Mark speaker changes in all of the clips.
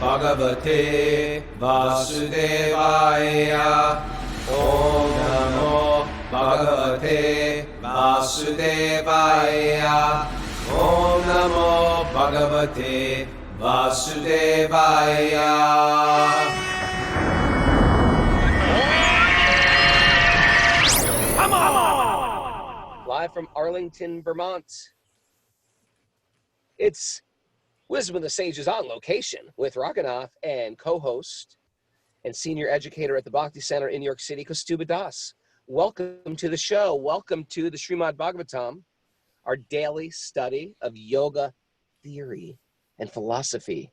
Speaker 1: Bhagavate Vasudevaya. Om Namo Bhagavate Vasudevaya. Om Namo Bhagavate Vasudevaya.
Speaker 2: Live from Arlington, Vermont. It's Wisdom of the Sages on location with Raghunath and co-host and senior educator at the Bhakti Center in New York City, Kaustubha Das. Welcome to the show. Welcome to the Srimad Bhagavatam, our daily study of yoga theory and philosophy.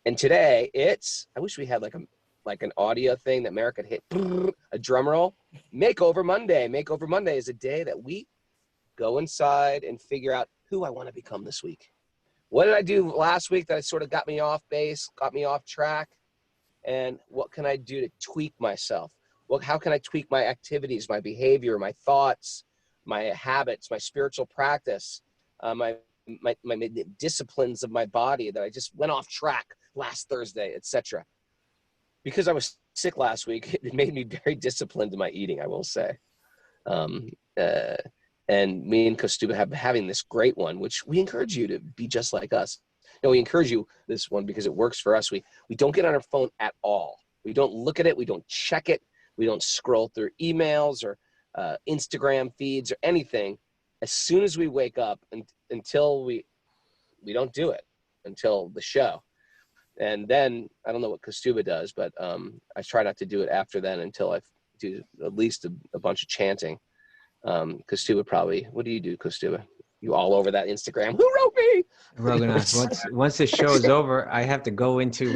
Speaker 2: And today it's, I wish we had like an audio thing that Mara could hit a drum roll. Makeover Monday. Makeover Monday is a day that we go inside and figure out who I want to become this week. What did I do last week that sort of got me off base, got me off track? And what can I do to tweak myself? How can I tweak my activities, my behavior, my thoughts, my habits, my spiritual practice, my disciplines of my body that I just went off track last Thursday, etc. Because I was sick last week, it made me very disciplined in my eating, I will say. And me and Kaustubha have having this great one, which we encourage you to be just like us. No, we encourage you this one because it works for us. We don't get on our phone at all. We don't look at it. We don't check it. We don't scroll through emails or Instagram feeds or anything. As soon as we wake up until we don't do it until the show. And then I don't know what Kaustubha does, but I try not to do it after then until I do at least a bunch of chanting. Kaustubha probably, what do you do, Kaustubha? You all over that Instagram? Who wrote me?
Speaker 3: Raghunath, once the show is over, I have to go into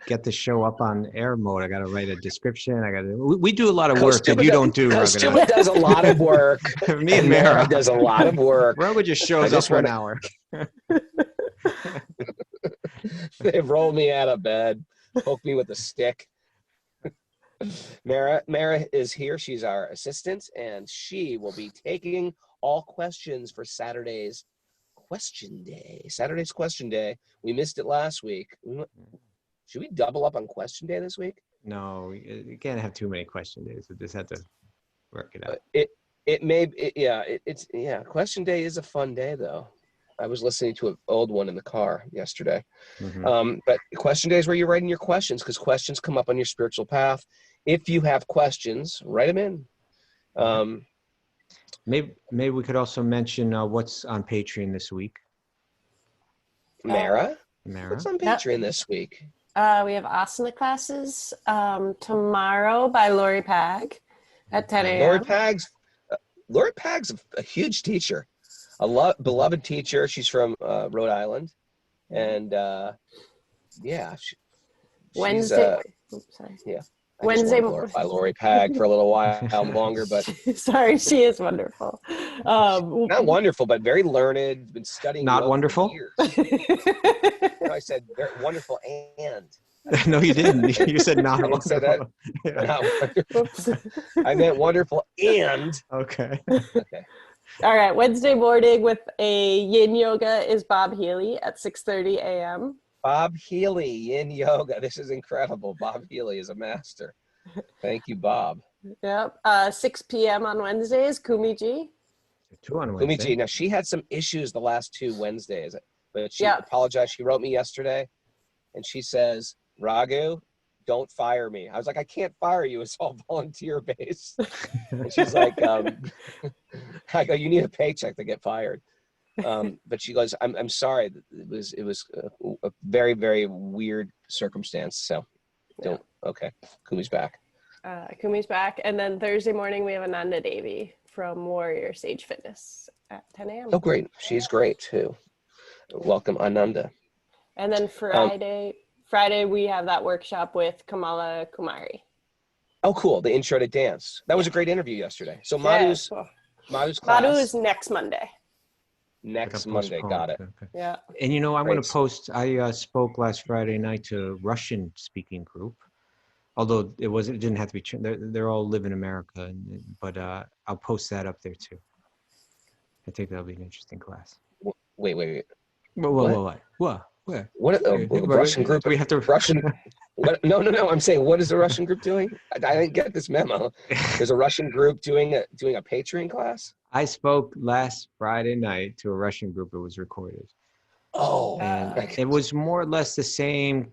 Speaker 3: get the show up on air mode. I got to write a description. We do a lot of work that you don't do,
Speaker 2: Kaustubha does a lot of work.
Speaker 3: Me and Mara
Speaker 2: does a lot of work.
Speaker 3: Raghu just shows up for an hour.
Speaker 2: They've rolled me out of bed, poked me with a stick. Mara is here. She's our assistant, and she will be taking all questions for Saturday's question day. We missed it last week. Should we double up on question day this week?
Speaker 3: No, you can't have too many question days. We just have to work it out.
Speaker 2: Question day is a fun day, though. I was listening to an old one in the car yesterday.
Speaker 3: Mm-hmm.
Speaker 2: But question day is where you're writing your questions, because questions come up on your spiritual path. If you have questions, write them in.
Speaker 3: Maybe we could also mention what's on Patreon this week.
Speaker 2: Mara, what's on Patreon this week?
Speaker 4: We have asana classes tomorrow by Lori Pag at 10 a.m.
Speaker 2: Lori Pag's a huge teacher, beloved teacher. She's from Rhode Island, and
Speaker 4: Wednesday. Wednesday
Speaker 2: by Lori Pag for a little while longer, but
Speaker 4: sorry, she is wonderful.
Speaker 2: Not wonderful, but very learned. Been studying.
Speaker 3: Not wonderful.
Speaker 2: For years. I said very wonderful and.
Speaker 3: No, you didn't. You said not wonderful.
Speaker 2: Say that. Yeah. Not wonderful. I meant wonderful and.
Speaker 3: Okay.
Speaker 4: All right. Wednesday morning with a yin yoga is Bob Healy at 6:30 a.m.
Speaker 2: Bob Healy, yin yoga. This is incredible. Bob Healy is a master. Thank you, Bob.
Speaker 4: Yep. 6 p.m. on Wednesdays, Kumiji.
Speaker 3: 2 on Wednesday.
Speaker 2: Kumiji. Now, she had some issues the last 2 Wednesdays, but she apologized. She wrote me yesterday, and she says, Raghu, don't fire me. I was like, I can't fire you. It's all volunteer-based. And she's like, I go, you need a paycheck to get fired. But she goes, I'm sorry. It was a very, very weird circumstance. So okay. Kumi's back.
Speaker 4: Kumi's back. And then Thursday morning, we have Ananda Devi from Warrior Sage Fitness at 10 a.m.
Speaker 2: Oh, great. She's great too. Welcome, Ananda.
Speaker 4: And then Friday, we have that workshop with Kamala Kumari.
Speaker 2: Oh, cool. The intro to dance. That was a great interview yesterday. So Madhu's class.
Speaker 4: Madhu is next Monday.
Speaker 2: Next Monday, got it.
Speaker 3: Okay.
Speaker 4: Yeah.
Speaker 3: And I'm going to post, I spoke last Friday night to a Russian speaking group, although it didn't have to be, they're all live in America, but I'll post that up there too. I think that'll be an interesting class.
Speaker 2: Wait.
Speaker 3: What? Where?
Speaker 2: What a Russian group?
Speaker 3: Do we have to?
Speaker 2: Russian. What? No. I'm saying, what is the Russian group doing? I didn't get this memo. There's a Russian group doing a Patreon class.
Speaker 3: I spoke last Friday night to a Russian group. It was recorded.
Speaker 2: Oh,
Speaker 3: And it was more or less the same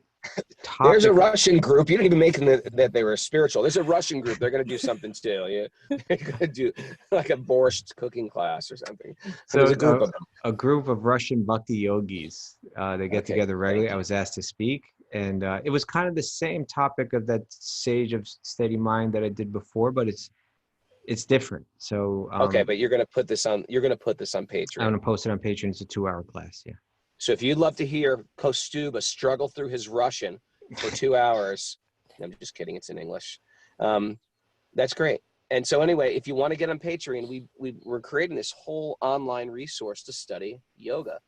Speaker 3: topic.
Speaker 2: There's a Russian group. You didn't even make that they were spiritual. There's a Russian group. They're going to do something too. Yeah, they're going to do like a borscht cooking class or something. So there's a group of them.
Speaker 3: A group of Russian Bhakti-yogis. They get together regularly. I was asked to speak, and it was kind of the same topic of that Sage of Steady Mind that I did before, but it's different. So
Speaker 2: okay, but you're going to put this on. You're going to put this on Patreon.
Speaker 3: I'm going to post it on Patreon. It's a 2-hour class. Yeah.
Speaker 2: So if you'd love to hear Kaustubha struggle through his Russian for 2 hours, I'm just kidding, it's in English. That's great. And so anyway, if you want to get on Patreon, we're creating this whole online resource to study yoga.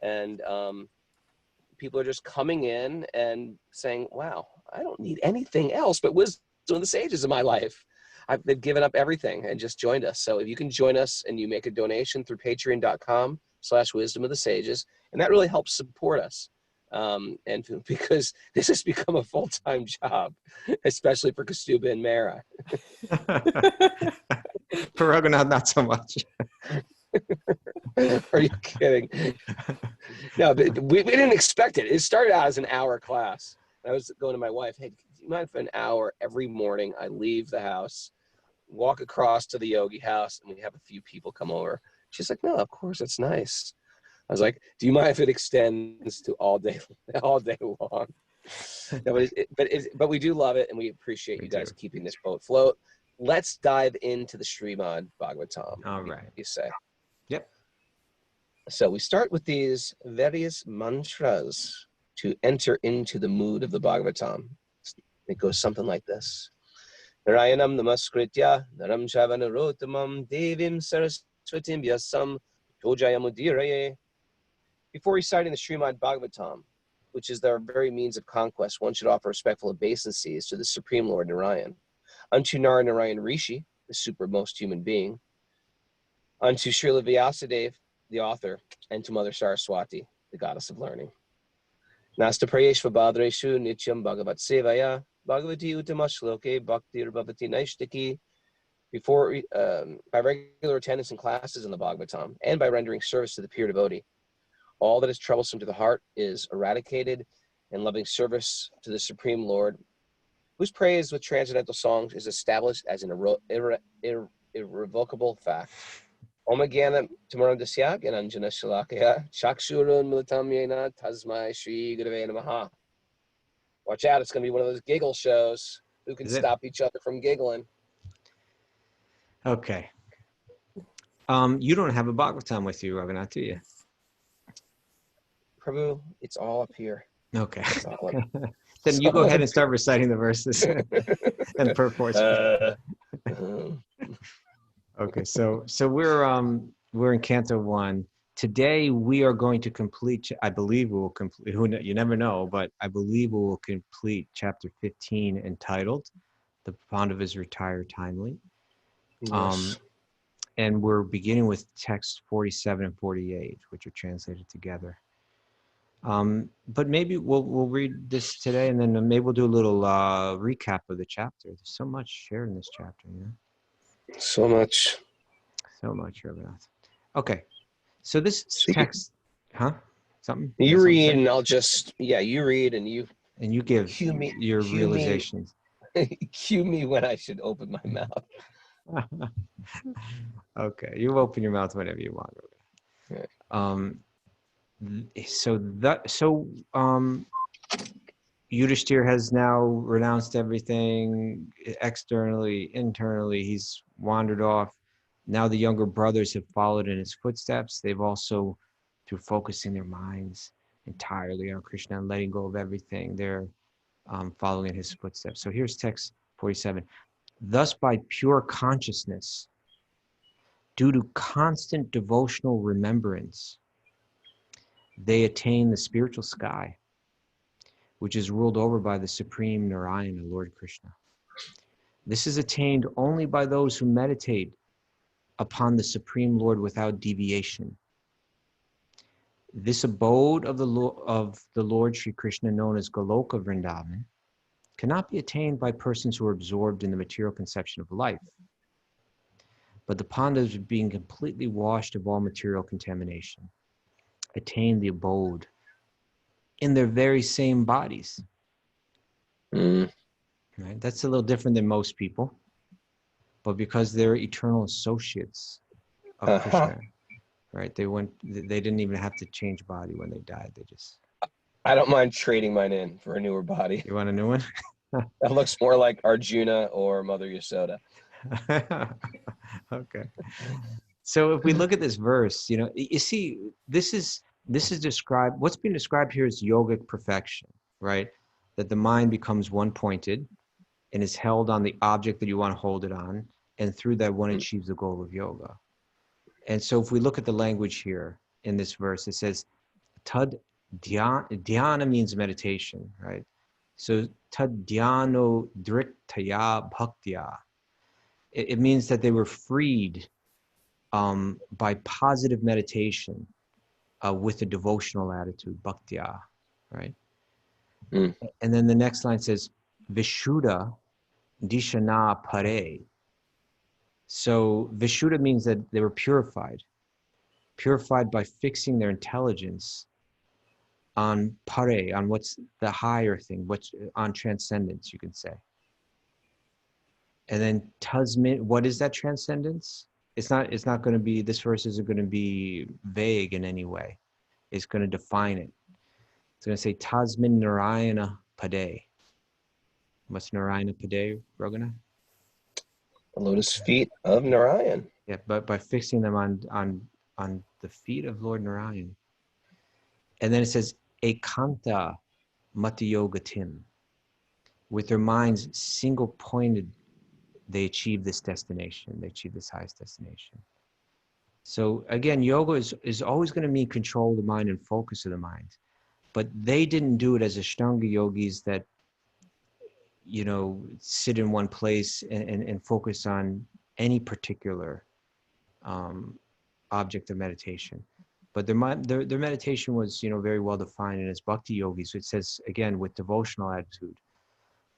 Speaker 2: And people are just coming in and saying, wow, I don't need anything else but wisdom of the sages in my life. They've given up everything and just joined us. So if you can join us and you make a donation through patreon.com/wisdom of the sages, and that really helps support us. And because this has become a full-time job, especially for Kaustubha and Mara.
Speaker 3: For Raghunath, not so much.
Speaker 2: Are you kidding? No, but we didn't expect it. It started out as an hour class. I was going to my wife, hey, do you mind if an hour every morning I leave the house, walk across to the yogi house, and we have a few people come over? She's like, no, of course, it's nice. I was like, do you mind if it extends to all day long? No, but we do love it, and we appreciate you guys keeping this boat afloat. Let's dive into the Srimad Bhagavatam.
Speaker 3: All right.
Speaker 2: You say.
Speaker 3: Yep.
Speaker 2: So we start with these various mantras to enter into the mood of the Bhagavatam. It goes something like this. Narayanam namaskritya naram shavanarotamam devim saraswatim vyasam tojayamudiraye. Before reciting the Srimad Bhagavatam, which is their very means of conquest, one should offer respectful obeisances to the Supreme Lord Narayan, unto Narayan Rishi, the supermost human being, unto Srila Vyasadeva, the author, and to Mother Saraswati, the goddess of learning. Nasta prayeshva badreshu nityam bhagavat sevaya bhagavati utamashloke bhaktir bhavati naishtiki. Before, by regular attendance in classes in the Bhagavatam, and by rendering service to the pure devotee, all that is troublesome to the heart is eradicated, and loving service to the Supreme Lord, whose praise with transcendental songs is established as an irrevocable fact. Om Jnana Timarandasya Gyananjana Shalakaya Chakshurun Militam Yena Tasmai Shri Gurave Namaha. Watch out, it's going to be one of those giggle shows. Who can stop each other from giggling?
Speaker 3: Okay. You don't have a Bhagavatam with you, Raghunath, do you?
Speaker 2: Prabhu, it's all up here.
Speaker 3: Okay. Then you go ahead and start reciting the verses and purports. Okay, so we're in Canto 1. Today we are going to complete. I believe we will complete. You never know, but I believe we will complete chapter 15, entitled "The Pandavas Retire Timely."
Speaker 2: Yes.
Speaker 3: And we're beginning with text 47 and 48, which are translated together. But maybe we'll read this today, and then maybe we'll do a little recap of the chapter. There's so much shared in this chapter, you know?
Speaker 2: So much,
Speaker 3: Raghunath. Okay, so this text, something?
Speaker 2: You read, and I'll just, you read, and you
Speaker 3: give your realizations.
Speaker 2: Cue me when I should open my mouth.
Speaker 3: Okay, you open your mouth whenever you want.
Speaker 2: Okay.
Speaker 3: Yudhishthir has now renounced everything externally, internally. He's wandered off. Now the younger brothers have followed in his footsteps. They've also, through focusing their minds entirely on Krishna and letting go of everything, they're following in his footsteps. So here's text 47. Thus, by pure consciousness, due to constant devotional remembrance, they attain the spiritual sky, which is ruled over by the Supreme Narayana, Lord Krishna. This is attained only by those who meditate upon the Supreme Lord without deviation. This abode of the Lord Sri Krishna, known as Goloka Vrindavan, cannot be attained by persons who are absorbed in the material conception of life. But the Pandavas, being completely washed of all material contamination, attain the abode in their very same bodies.
Speaker 2: Mm.
Speaker 3: Right? That's a little different than most people, but because they're eternal associates of Krishna, right? They didn't even have to change body when they died. They just.
Speaker 2: I don't mind trading mine in for a newer body.
Speaker 3: You want a new one?
Speaker 2: That looks more like Arjuna or Mother Yasoda.
Speaker 3: Okay. So if we look at this verse, you see, this is described, what's being described here is yogic perfection, right? That the mind becomes one-pointed and is held on the object that you want to hold it on, and through that one achieves the goal of yoga. And so if we look at the language here in this verse, it says, tad dhyana means meditation, right? So tad dhyano driktaya bhaktya. It means that they were freed by positive meditation with a devotional attitude, bhaktya, right?
Speaker 2: Mm.
Speaker 3: And then the next line says, Vishuddha dishana pare. So Vishuddha means that they were purified by fixing their intelligence on pare, on what's the higher thing, what's on transcendence, you can say. And then Tasmin, what is that transcendence? It's not going to be, this verse isn't going to be vague in any way. It's going to define it. It's going to say Tasmin Narayana Pade. What's Narayana Pade, Raghunath?
Speaker 2: The lotus feet of Narayan.
Speaker 3: Yeah, but by fixing them on the feet of Lord Narayan. And then it says Ekanta Matiyogatim. With their minds single pointed, they achieve this destination. They achieve this highest destination. So again, yoga is always going to mean control of the mind and focus of the mind. But they didn't do it as Ashtanga yogis that, sit in one place and focus on any particular object of meditation. But their meditation was, very well defined, and it's Bhakti-yogi. So it says, again, with devotional attitude,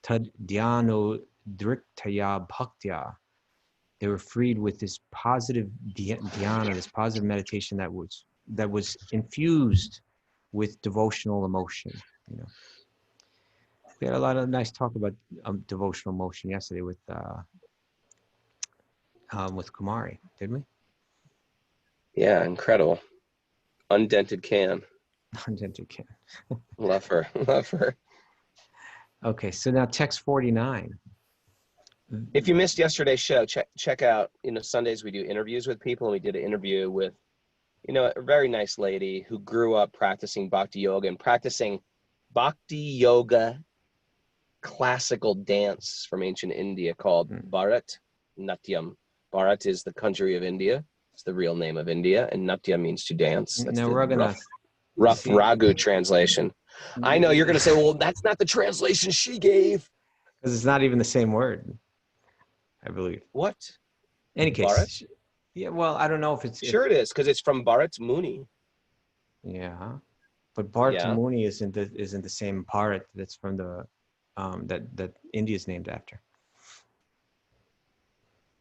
Speaker 3: tad dhyano driktaya bhaktya. They were freed with this positive dhyana, this positive meditation that was infused with devotional emotion. We had a lot of nice talk about devotional emotion yesterday with Kumari, didn't we?
Speaker 2: Yeah, incredible. Undented can.
Speaker 3: Undented can.
Speaker 2: Love her. Love her.
Speaker 3: Okay, so now text 49.
Speaker 2: If you missed yesterday's show, check out, Sundays we do interviews with people, and we did an interview with, a very nice lady who grew up practicing Bhakti yoga and practicing Bhakti yoga classical dance from ancient India called Bharat Natyam. Bharat is the country of India. It's the real name of India, and Natya means to dance. That's
Speaker 3: now,
Speaker 2: the rough Raghu translation. I know you're going to say, well, that's not the translation she gave.
Speaker 3: Because it's not even the same word, I believe.
Speaker 2: What?
Speaker 3: Any case.
Speaker 2: Bharat?
Speaker 3: Yeah, well, I don't know if it's...
Speaker 2: Sure it is, because it's from Bharat Muni.
Speaker 3: Yeah, but Bharat
Speaker 2: Yeah.
Speaker 3: Muni isn't the same Bharat that's from the that India is named after.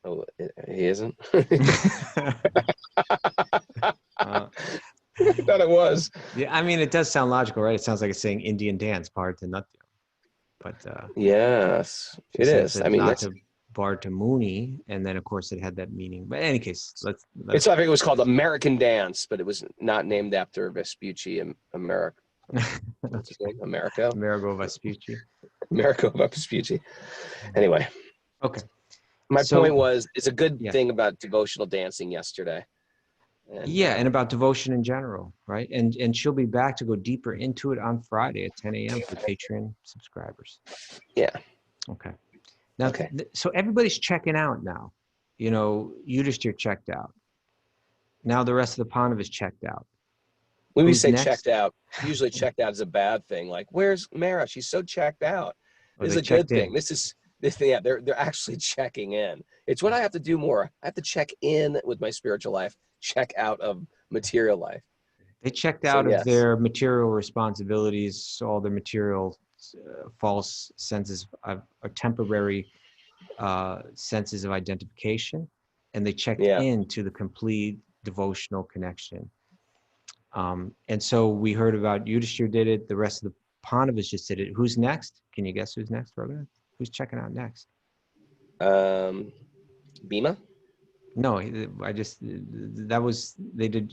Speaker 2: Oh, he isn't? I thought it was.
Speaker 3: Yeah, I mean, it does sound logical, right? It sounds like it's saying Indian dance, Bharat and Natya. But
Speaker 2: yes, it is. I mean,
Speaker 3: that's Bharat Muni, and then of course it had that meaning. But in any case, let's
Speaker 2: it's I think it was called American Dance, but it was not named after Vespucci in America. What's his name? Americo
Speaker 3: Vespucci.
Speaker 2: Americo Vespucci. Anyway.
Speaker 3: Okay.
Speaker 2: My point was, it's a good thing about devotional dancing yesterday.
Speaker 3: And about devotion in general, right? And she'll be back to go deeper into it on Friday at 10 a.m. for Patreon subscribers.
Speaker 2: Yeah.
Speaker 3: Okay. Now, so everybody's checking out now. Yudhishthir checked out. Now the rest of the Pandavas checked out.
Speaker 2: When we say checked out, usually checked out is a bad thing. Like, where's Mara? She's so checked out. This is a good thing. They're actually checking in. It's what I have to do more. I have to check in with my spiritual life, check out of material life.
Speaker 3: They checked
Speaker 2: So,
Speaker 3: out of
Speaker 2: yes.
Speaker 3: their material responsibilities, all their material false senses of or temporary senses of identification, and they checked
Speaker 2: Yeah.
Speaker 3: into the complete devotional connection. And so we heard about Yudhishthir did it. The rest of the Pandavas just did it. Who's next? Can you guess who's next, Raghunath? Who's checking out next?
Speaker 2: Bhima?
Speaker 3: No, they did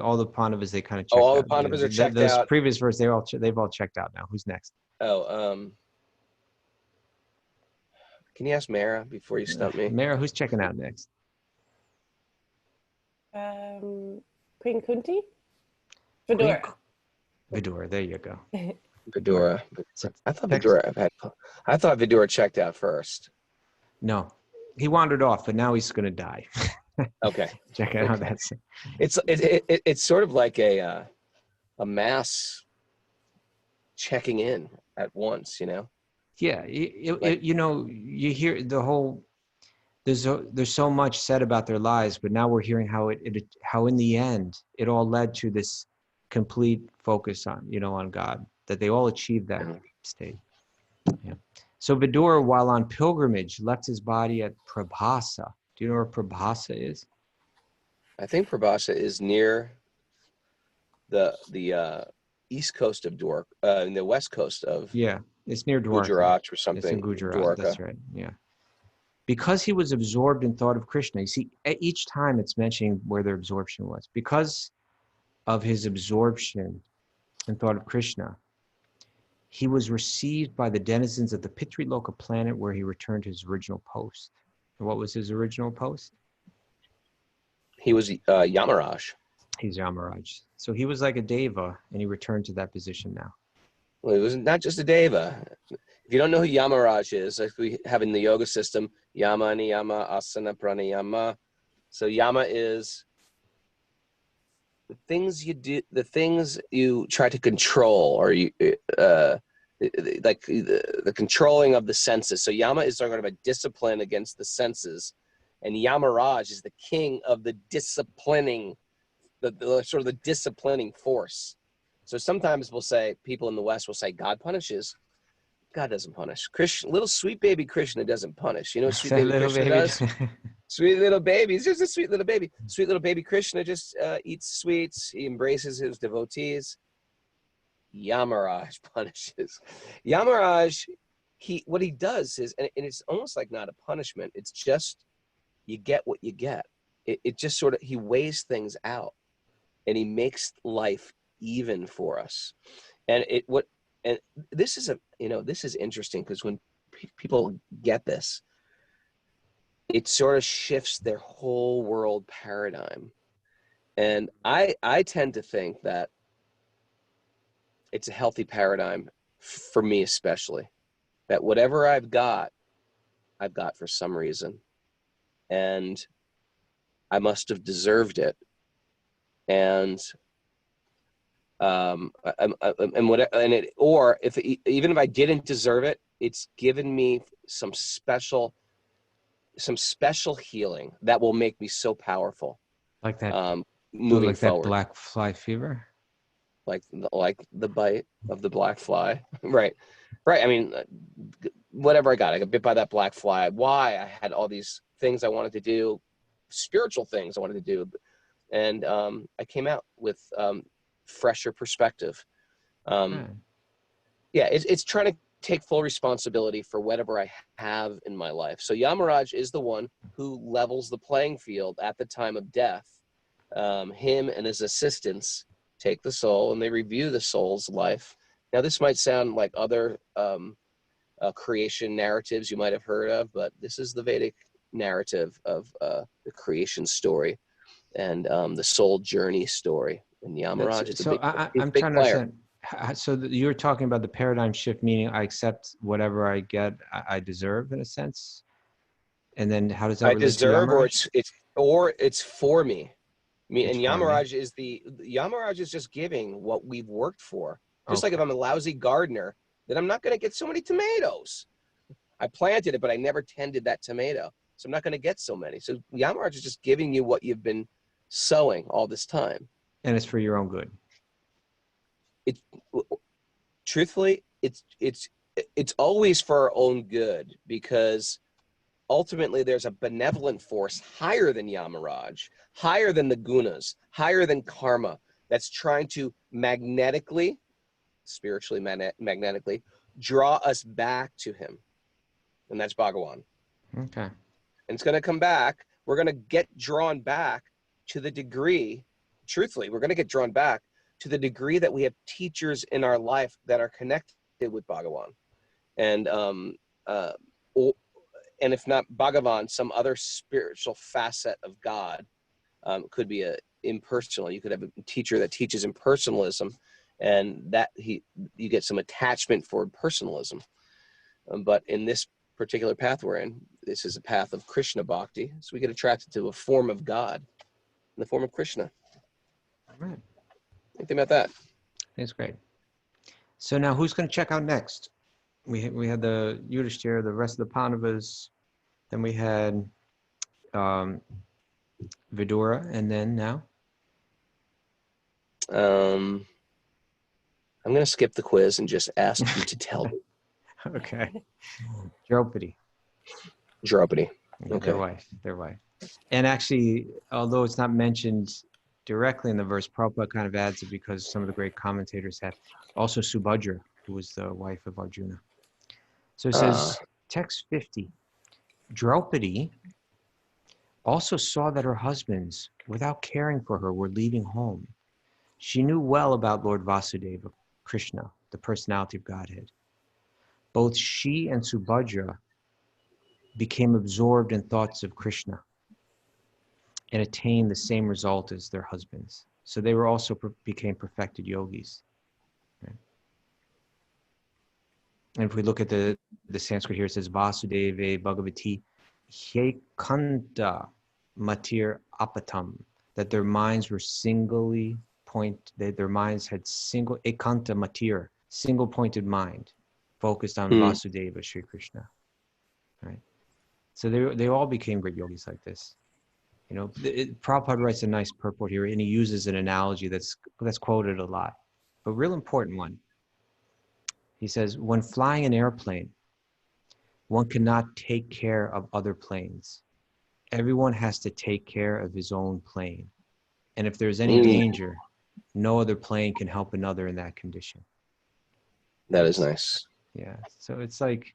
Speaker 3: all the Pandavas. They kind of
Speaker 2: Oh,
Speaker 3: checked
Speaker 2: all the
Speaker 3: out.
Speaker 2: Pandavas are checked
Speaker 3: Those
Speaker 2: out.
Speaker 3: previous verses, they've all checked out now. Who's next?
Speaker 2: Oh, can you ask Mara before you stump me?
Speaker 3: Mara, who's checking out next?
Speaker 4: Queen Kunti? Vidura.
Speaker 3: Vidura, there you go.
Speaker 2: Vidura.
Speaker 3: So
Speaker 2: I thought
Speaker 3: text-
Speaker 2: Vidura checked out first.
Speaker 3: No, he wandered off, but now he's going to die.
Speaker 2: Okay.
Speaker 3: Check out
Speaker 2: Okay.
Speaker 3: that.
Speaker 2: It's sort of like a mass checking in at once, you know?
Speaker 3: Yeah, you hear the whole. There's so much said about their lives, but now we're hearing how in the end it all led to this complete focus on God, that they all achieved that state. Yeah. So Vidura, while on pilgrimage, left his body at Prabhasa. Do you know where Prabhasa is?
Speaker 2: I think Prabhasa is near the east coast of Dwarka, the west coast of
Speaker 3: It's near Dwarka.
Speaker 2: Gujarat or something.
Speaker 3: It's in Gujarat.
Speaker 2: Dwarka.
Speaker 3: That's right. Yeah. Because he was absorbed in thought of Krishna. You see, each time it's mentioning where their absorption was. Because of his absorption in thought of Krishna, he was received by the denizens of the Pitriloka planet, where he returned to his original post. And what was his original post?
Speaker 2: He was Yamaraj.
Speaker 3: He's Yamaraj. So he was like a deva, and he returned to that position now.
Speaker 2: Well, it was not just a deva. If you don't know who Yamaraj is, like we have in the yoga system, Yama, Niyama, Asana, Pranayama. So Yama is the things you do, the things you try to control, or you like the controlling of the senses. So Yama is talking about discipline against the senses, and Yamaraj is the king of the disciplining, the sort of the disciplining force. So sometimes people in the West will say, God punishes. God doesn't punish. Krishna, little sweet baby Krishna doesn't punish. You know what sweet baby Krishna does? Sweet little baby. He's just a sweet little baby. Sweet little baby Krishna just eats sweets. He embraces his devotees. Yamaraj punishes. Yamaraj, what he does is, and it's almost like not a punishment. It's just, you get what you get. It just sort of, he weighs things out, and he makes life even for us. And this is interesting, because when people get this, it sort of shifts their whole world paradigm. And I tend to think that it's a healthy paradigm for me, especially, that whatever I've got for some reason, and I must have deserved it. And even if I didn't deserve it, it's given me some special healing that will make me so powerful.
Speaker 3: Like that.
Speaker 2: Moving
Speaker 3: like
Speaker 2: forward.
Speaker 3: That black fly fever.
Speaker 2: Like the bite of the black fly. Right. I mean, whatever I got bit by that black fly. Why? I had all these things I wanted to do, spiritual things I wanted to do, and I came out with fresher perspective. It's trying to take full responsibility for whatever I have in my life. So Yamaraj is the one who levels the playing field at the time of death. Him and his assistants take the soul, and they review the soul's life. Now, this might sound like other creation narratives you might have heard of, but this is the Vedic narrative of the creation story and the soul journey story. And Yamaraj is
Speaker 3: I'm
Speaker 2: big
Speaker 3: trying to
Speaker 2: player.
Speaker 3: understand. So you're talking about the paradigm shift, meaning I accept whatever I get, I deserve, in a sense. And then how does that relate
Speaker 2: deserve,
Speaker 3: to Yamaraj?
Speaker 2: or it's for me. I mean,
Speaker 3: It's
Speaker 2: and
Speaker 3: for me.
Speaker 2: Yamaraj is just giving what we've worked for. Just
Speaker 3: Okay.
Speaker 2: like if I'm a lousy gardener, then I'm not going to get so many tomatoes. I planted it, but I never tended that tomato, so I'm not going to get so many. So Yamaraj is just giving you what you've been sowing all this time.
Speaker 3: And it's for your own good.
Speaker 2: it truthfully, it's always for our own good, because ultimately there's a benevolent force higher than Yamaraj, higher than the gunas, higher than karma, that's trying to magnetically, spiritually magnetically, draw us back to him. And that's Bhagawan.
Speaker 3: Okay.
Speaker 2: And it's going to come back. We're going to get drawn back to the degree, truthfully, we're going to get drawn back to the degree that we have teachers in our life that are connected with Bhagawan. And if not Bhagavan, some other spiritual facet of God. Could be a impersonal. You could have a teacher that teaches impersonalism, and that you get some attachment for personalism. But in this particular path we're in, this is a path of Krishna Bhakti, so we get attracted to a form of God in the form of Krishna.
Speaker 3: All right.
Speaker 2: Think about that.
Speaker 3: That's great. So now who's going to check out next? We had the Yudhishthira, the rest of the Pandavas, then we had Vidura, and then now?
Speaker 2: I'm going to skip the quiz and just ask you to tell me.
Speaker 3: Okay. Draupadi.
Speaker 2: Draupadi.
Speaker 3: Yeah,
Speaker 2: Okay.
Speaker 3: Their wife. And actually, although it's not mentioned directly in the verse, Prabhupada kind of adds it because some of the great commentators have. Also Subhadra, who was the wife of Arjuna. So it says, text 50, Draupadi also saw that her husbands, without caring for her, were leaving home. She knew well about Lord Vasudeva, Krishna, the personality of Godhead. Both she and Subhadra became absorbed in thoughts of Krishna and attained the same result as their husbands. So they were also became perfected yogis. Right? And if we look at the Sanskrit here, it says Vasudeva Bhagavati Hyekanta Matir Apatam, that their minds were singly their minds had single ekanta matir, single pointed mind, focused on Vasudeva, Sri Krishna. Right? So they all became great yogis like this. You know, Prabhupada writes a nice purport here, and he uses an analogy that's quoted a lot, but real important one. He says, when flying an airplane, one cannot take care of other planes. Everyone has to take care of his own plane. And if there's any danger, no other plane can help another in that condition.
Speaker 2: That is nice.
Speaker 3: Yeah. So it's like,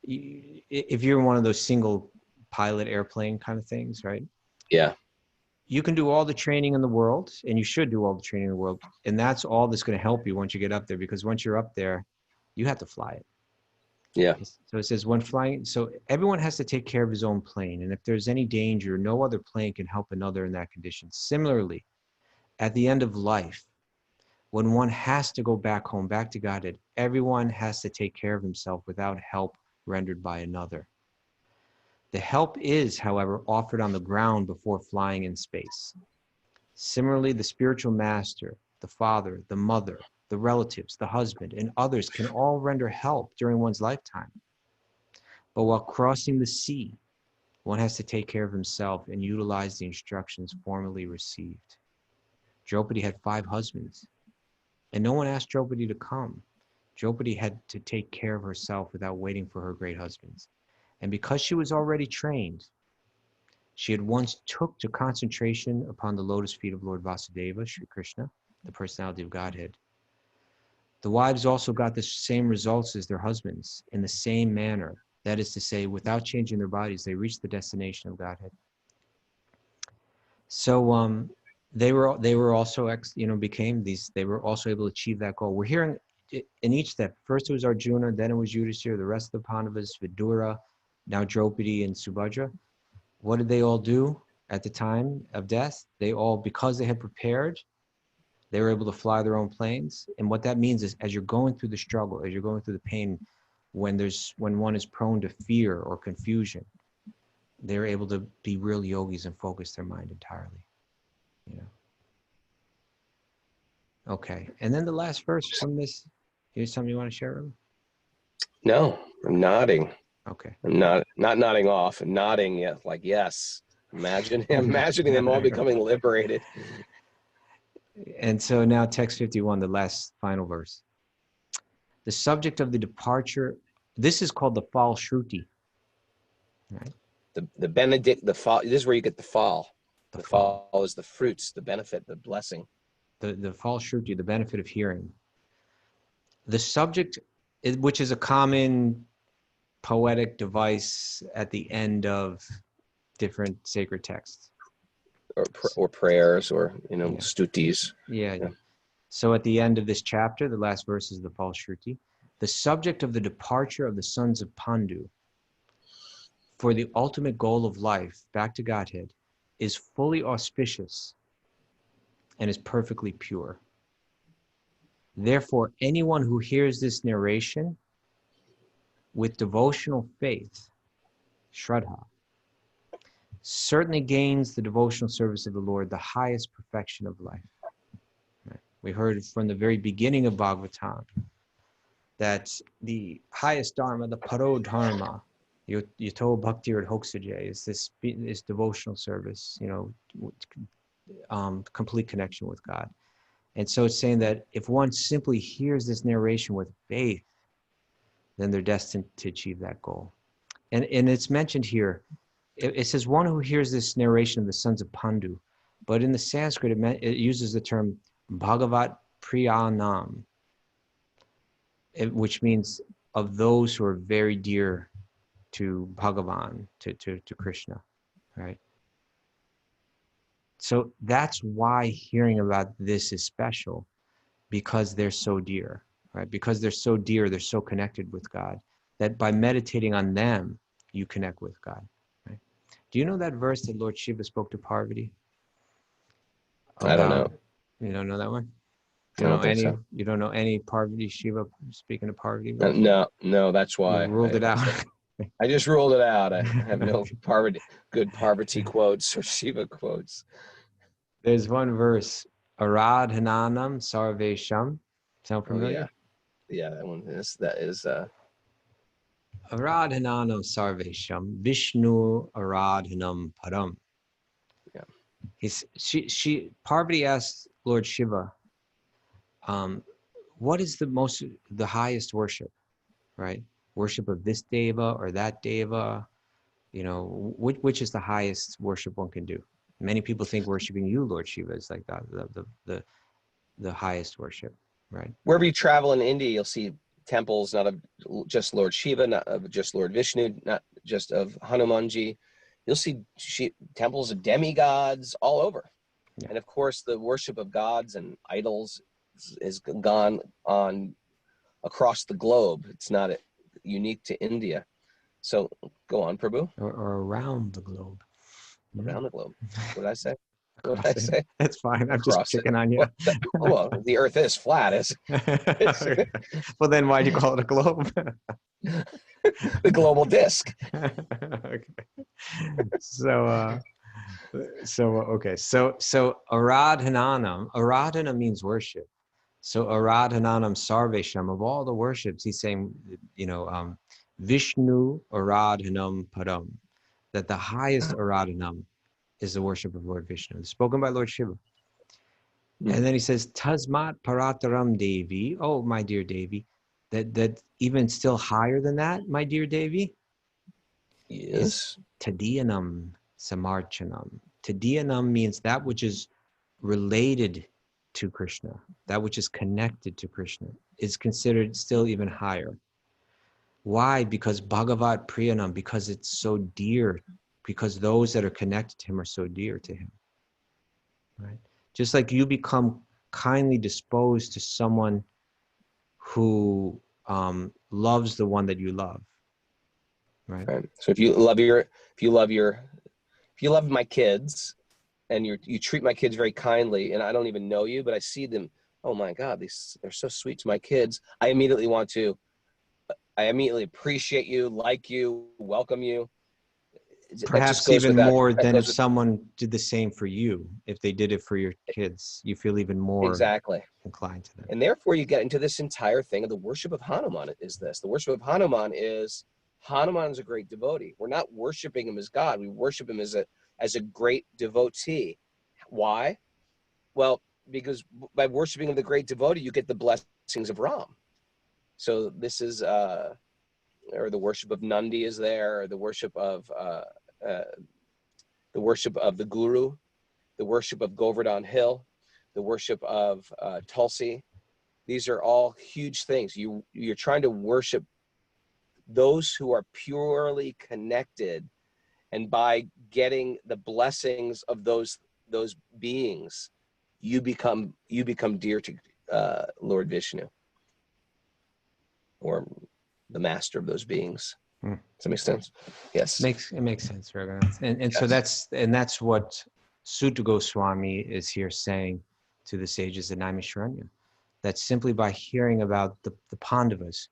Speaker 3: if you're in one of those single pilot airplane kind of things, right?
Speaker 2: Yeah.
Speaker 3: You can do all the training in the world, and you should do all the training in the world. And that's all that's going to help you once you get up there, because once you're up there, you have to fly it.
Speaker 2: Yeah.
Speaker 3: So it says when flying, so everyone has to take care of his own plane. And if there's any danger, no other plane can help another in that condition. Similarly, at the end of life, when one has to go back home, back to Godhead, everyone has to take care of himself without help rendered by another. The help is, however, offered on the ground before flying in space. Similarly, the spiritual master, the father, the mother, the relatives, the husband, and others can all render help during one's lifetime. But while crossing the sea, one has to take care of himself and utilize the instructions formerly received. Draupadi had 5 husbands, and no one asked Draupadi to come. Draupadi had to take care of herself without waiting for her great husbands. And because she was already trained, she at once took to concentration upon the lotus feet of Lord Vasudeva, Sri Krishna, the personality of Godhead. The wives also got the same results as their husbands in the same manner. That is to say, without changing their bodies, they reached the destination of Godhead. So they were also they were also able to achieve that goal. We're hearing in each step. First it was Arjuna, then it was Yudhishthira, the rest of the Pandavas, Vidura, now Draupadi and Subhadra. What did they all do at the time of death? They all, because they had prepared, they were able to fly their own planes. And what that means is, as you're going through the struggle, as you're going through the pain, when one is prone to fear or confusion, they're able to be real yogis and focus their mind entirely. You know. Okay. And then the last verse from this, here's something you want to share with them?
Speaker 2: No, I'm nodding.
Speaker 3: Okay.
Speaker 2: I'm not nodding off. I'm nodding, like yes. Imagining them all becoming liberated.
Speaker 3: And so now text 51, the last final verse. The subject of the departure, this is called the Fall Shruti. Right?
Speaker 2: The benedict, the fall. This is where you get the fall.
Speaker 3: The
Speaker 2: The
Speaker 3: fall.
Speaker 2: fall is the fruits, the benefit, the blessing.
Speaker 3: The Fall Shruti, the benefit of hearing. The subject, which is a common poetic device at the end of different sacred texts.
Speaker 2: Or prayers, or
Speaker 3: Yeah.
Speaker 2: stutis.
Speaker 3: Yeah. So at the end of this chapter, the last verse is the Fall Shruti. The subject of the departure of the sons of Pandu for the ultimate goal of life, back to Godhead, is fully auspicious and is perfectly pure. Therefore, anyone who hears this narration with devotional faith, Shraddha, certainly gains the devotional service of the Lord, the highest perfection of life. Right? We heard from the very beginning of Bhagavatam that the highest dharma, the paro dharma, yato bhakti hoksajay, is this devotional service, complete connection with God. And so it's saying that if one simply hears this narration with faith, then they're destined to achieve that goal. And it's mentioned here, it says one who hears this narration of the sons of Pandu, but in the Sanskrit, it uses the term Bhagavat Priyanam, which means of those who are very dear to Bhagavan, to Krishna, right? So that's why hearing about this is special, because they're so dear, right? Because they're so dear, they're so connected with God, that by meditating on them, you connect with God, right? Do you know that verse that Lord Shiva spoke to Parvati?
Speaker 2: I don't know.
Speaker 3: You don't know that one?
Speaker 2: I don't think so.
Speaker 3: You don't know any Parvati Shiva speaking to Parvati?
Speaker 2: No, that's why.
Speaker 3: You ruled it out.
Speaker 2: I just ruled it out. I have no good Parvati quotes or Shiva quotes.
Speaker 3: There's one verse, Aradhananam Sarvesham. Sound familiar?
Speaker 2: Oh, yeah, that one is.
Speaker 3: Aradhananam Sarvesham Vishnu Aradhanam Param. Yeah. Parvati asked Lord Shiva, what is the highest worship, right? Worship of this deva or that deva, which is the highest worship one can do? Many people think worshiping you, Lord Shiva, is like the highest worship, right?
Speaker 2: Wherever you travel in India, you'll see temples not of just Lord Shiva, not of just Lord Vishnu, not just of Hanumanji. You'll see temples of demigods all over. Yeah. And of course, the worship of gods and idols is gone on across the globe. It's not unique to India. So go on, Prabhu.
Speaker 3: Or around the globe.
Speaker 2: Around the globe. What did I say? What did I say?
Speaker 3: That's fine. I'm just picking on you.
Speaker 2: Well, the Earth is flat.
Speaker 3: Well, then why'd you call it a globe?
Speaker 2: The global disc.
Speaker 3: Okay. So Aradhananam means worship. So Aradhananam Sarvesham, of all the worships, he's saying, Vishnu Aradhanam Param, that the highest Aradhanam is the worship of Lord Vishnu, spoken by Lord Shiva. Mm-hmm. And then he says, Tasmat Parataram Devi, oh, my dear Devi, that even still higher than that, my dear Devi,
Speaker 2: is
Speaker 3: Tadiyanam Samarchanam. Tadiyanam means that which is related to Krishna, that which is connected to Krishna, is considered still even higher. Why? Because Bhagavat Priyanam, because it's so dear, because those that are connected to him are so dear to him. Right? Just like you become kindly disposed to someone who loves the one that you love. Right.
Speaker 2: So if you love my kids, and you treat my kids very kindly, and I don't even know you, but I see them, oh my God, they're so sweet to my kids. I immediately appreciate you, like you, welcome you.
Speaker 3: Perhaps even more than if someone did the same for you. If they did it for your kids, you feel even more inclined to them.
Speaker 2: And therefore you get into this entire thing of the worship of Hanuman is this. The worship of Hanuman is a great devotee. We're not worshiping him as God. We worship him as a great devotee. Why? Well, because by worshiping the great devotee, you get the blessings of Ram. So this is, or the worship of Nandi is there, or the worship of the Guru, the worship of Govardhan Hill, the worship of Tulsi. These are all huge things. You're trying to worship those who are purely connected, and by getting the blessings of those beings, you become dear to Lord Vishnu, or the master of those beings. Does that make sense? Yes.
Speaker 3: It makes sense, Raghunath. And
Speaker 2: Yes.
Speaker 3: so that's what Sutta Goswami is here saying to the sages of Naimisharanya, that simply by hearing about the Pandavas,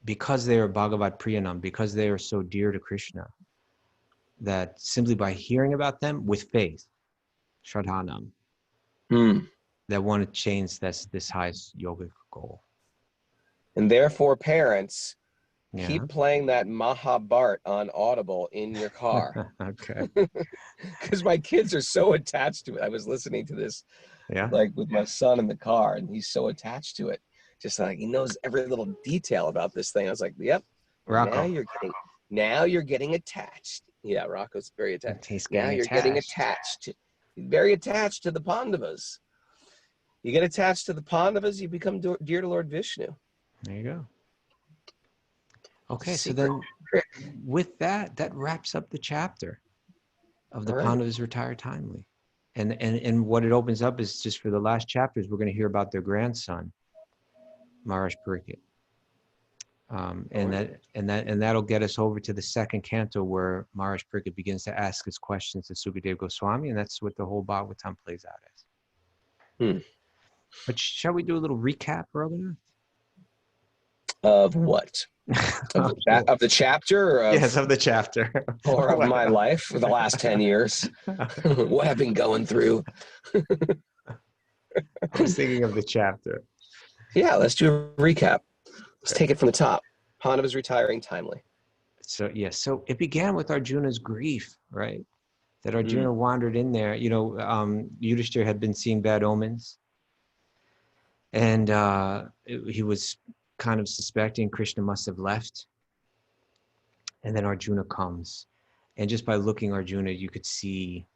Speaker 3: because they are Bhagavat Priyanam, because they are so dear to Krishna, that simply by hearing about them with faith, Shraddhanam, that one attains this highest yogic goal.
Speaker 2: And therefore, parents,
Speaker 3: Yeah.
Speaker 2: keep playing that Mahabharat on Audible in your car.
Speaker 3: Okay.
Speaker 2: Because my kids are so attached to it. I was listening to this,
Speaker 3: Yeah.
Speaker 2: like with my son in the car, and he's so attached to it. Just like he knows every little detail about this thing. I was like, yep.
Speaker 3: Rocco.
Speaker 2: Now you're getting attached. Yeah, Rocco's very attached.
Speaker 3: He's
Speaker 2: Now
Speaker 3: getting
Speaker 2: you're getting attached. Very attached to the Pandavas. You get attached to the Pandavas, you become dear to Lord Vishnu.
Speaker 3: There you go. Okay,
Speaker 2: Secret
Speaker 3: so then
Speaker 2: trick.
Speaker 3: with that wraps up the chapter of the Pandavas retire timely. And what it opens up is just for the last chapters, we're going to hear about their grandson, Maharaj Pariksit. And that'll get us over to the second canto where Maharaj Pariksit begins to ask his questions to Sukadeva Goswami, and that's what the whole Bhagavatam plays out as. But shall we do a little recap, Raghunath?
Speaker 2: Of what? Of the chapter? Or
Speaker 3: Yes, of the chapter.
Speaker 2: Or of my life for the last 10 years. What I've been going through.
Speaker 3: I was thinking of the chapter.
Speaker 2: Yeah, let's do a recap. Let's take it from the top. Pandavas retiring timely.
Speaker 3: So, yes, so it began with Arjuna's grief, right? That Arjuna wandered in there. You know, Yudhishthira had been seeing bad omens. And he was kind of suspecting Krishna must have left. And then Arjuna comes. And just by looking Arjuna, you could see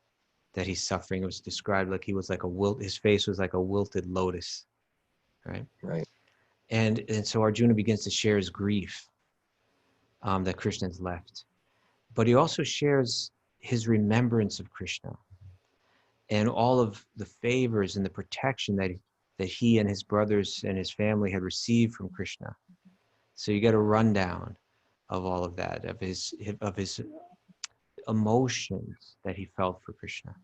Speaker 3: that he's suffering. It was described like he was like his face was like a wilted lotus, right?
Speaker 2: Right.
Speaker 3: And so Arjuna begins to share his grief that Krishna's left. But he also shares his remembrance of Krishna and all of the favors and the protection that he and his brothers and his family had received from Krishna. So you get a rundown of all of that, of his emotions that he felt for Krishna.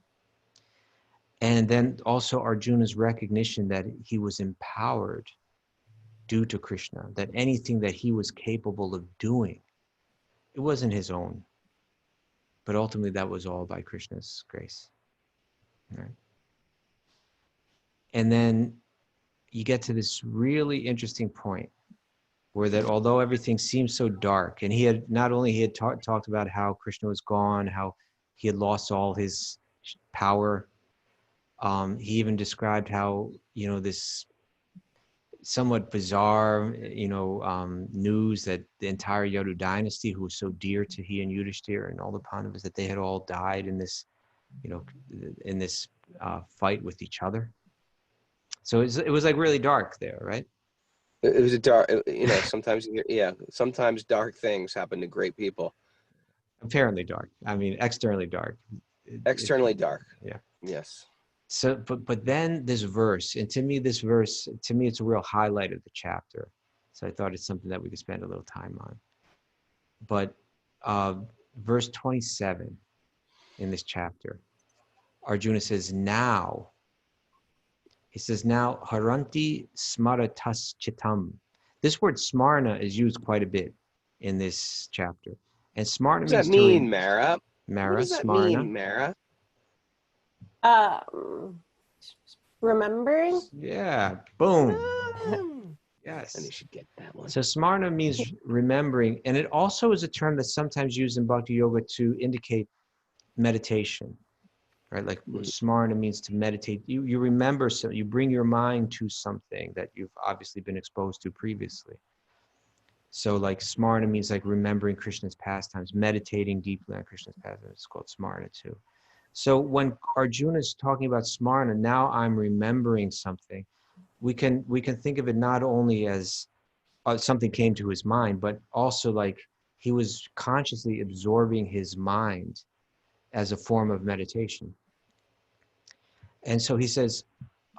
Speaker 3: And then also Arjuna's recognition that he was empowered due to Krishna, that anything that he was capable of doing, it wasn't his own, but ultimately that was all by Krishna's grace. Right? And then you get to this really interesting point where that although everything seems so dark, and he had not only he had talked about how Krishna was gone, how he had lost all his power, he even described how, you know, this somewhat bizarre, news that the entire Yadu dynasty, who was so dear to he and Yudhishthira and all the Pandavas, that they had all died in this, fight with each other. So it was like really dark there, right?
Speaker 2: It was a dark, sometimes dark things happen to great people.
Speaker 3: Apparently dark. I mean, externally dark.
Speaker 2: Externally dark.
Speaker 3: Yeah.
Speaker 2: Yes.
Speaker 3: So, but then this verse, and to me, it's a real highlight of the chapter. So I thought it's something that we could spend a little time on. But verse 27 in this chapter, Arjuna says, now, haranti smaratas chitam. This word smarana is used quite a bit in this chapter. And smarana
Speaker 2: What
Speaker 3: means
Speaker 2: does that mean, Mara?
Speaker 3: Mara,
Speaker 2: What does that
Speaker 3: smarana.
Speaker 2: mean, Mara?
Speaker 4: Remembering?
Speaker 3: Yeah, boom. Yes.
Speaker 2: And you should get that one.
Speaker 3: So smarana means remembering, and it also is a term that's sometimes used in Bhakti Yoga to indicate meditation, right? Like smarana means to meditate. You remember, so you bring your mind to something that you've obviously been exposed to previously. So like smarana means like remembering Krishna's pastimes, meditating deeply on Krishna's pastimes. It's called smarana too. So when Arjuna is talking about smarana, now I'm remembering something. We can think of it not only as something came to his mind, but also like he was consciously absorbing his mind as a form of meditation. And so he says,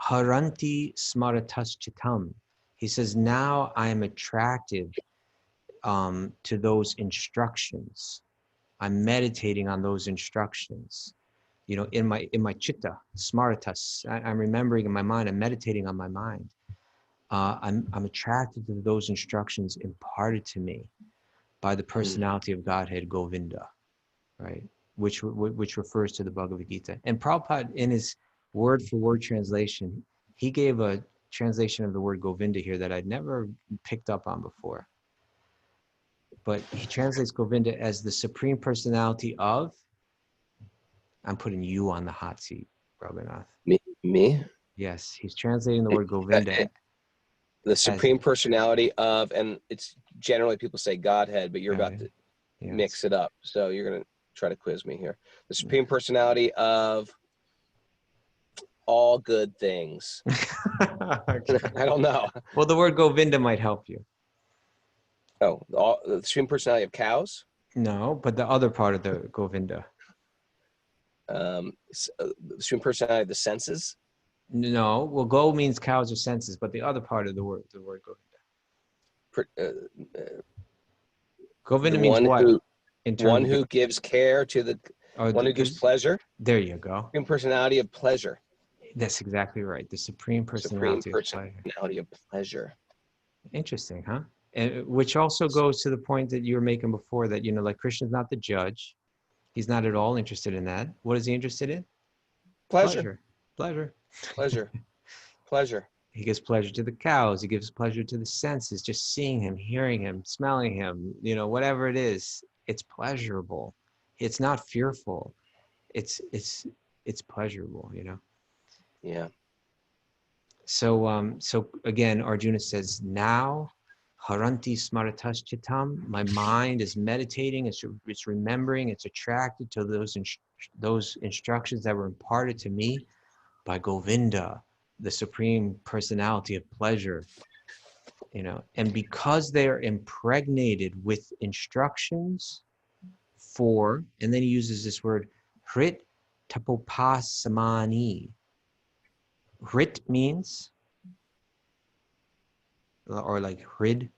Speaker 3: haranti smaratas chitam. He says, now I am attracted to those instructions. I'm meditating on those instructions. You know, in my chitta, smaratas, I'm remembering in my mind, I'm meditating on my mind. I'm attracted to those instructions imparted to me by the personality of Godhead, Govinda, right? Which refers to the Bhagavad Gita. And Prabhupada, in his word-for-word translation, he gave a translation of the word Govinda here that I'd never picked up on before. But he translates Govinda as the supreme personality of, I'm putting you on the hot seat, Raghunath.
Speaker 2: Me?
Speaker 3: Yes, he's translating the word Govinda.
Speaker 2: The supreme personality of, and it's generally people say Godhead, but you're about to mix it up. So you're going to try to quiz me here. The supreme personality of all good things. I don't know.
Speaker 3: Well, the word Govinda might help you.
Speaker 2: Oh, the supreme personality of cows?
Speaker 3: No, but the other part of the Govinda.
Speaker 2: The supreme personality of the senses?
Speaker 3: No, well, go means cows or senses, but the other part of the word Govinda. Govinda means what?
Speaker 2: One who gives care to the, one who gives pleasure.
Speaker 3: There you go.
Speaker 2: Supreme personality of pleasure.
Speaker 3: That's exactly right. The supreme personality
Speaker 2: of pleasure.
Speaker 3: Interesting, huh? And which also goes to the point that you were making before, that, you know, like Krishna's not the judge. He's not at all interested in that. What is he interested in?
Speaker 2: Pleasure.
Speaker 3: Pleasure.
Speaker 2: Pleasure.
Speaker 3: He gives pleasure to the cows. He gives pleasure to the senses, just seeing him, hearing him, smelling him, you know, whatever it is, it's pleasurable. It's not fearful. It's pleasurable, you know?
Speaker 2: Yeah.
Speaker 3: So again, Arjuna says, now haranti smaratas chitam, my mind is meditating, it's remembering, it's attracted to those instructions that were imparted to me by Govinda, the supreme personality of pleasure, you know, and because they are impregnated with instructions for, and then he uses this word, hrit tapopasamani. Hrit means, or like hrid,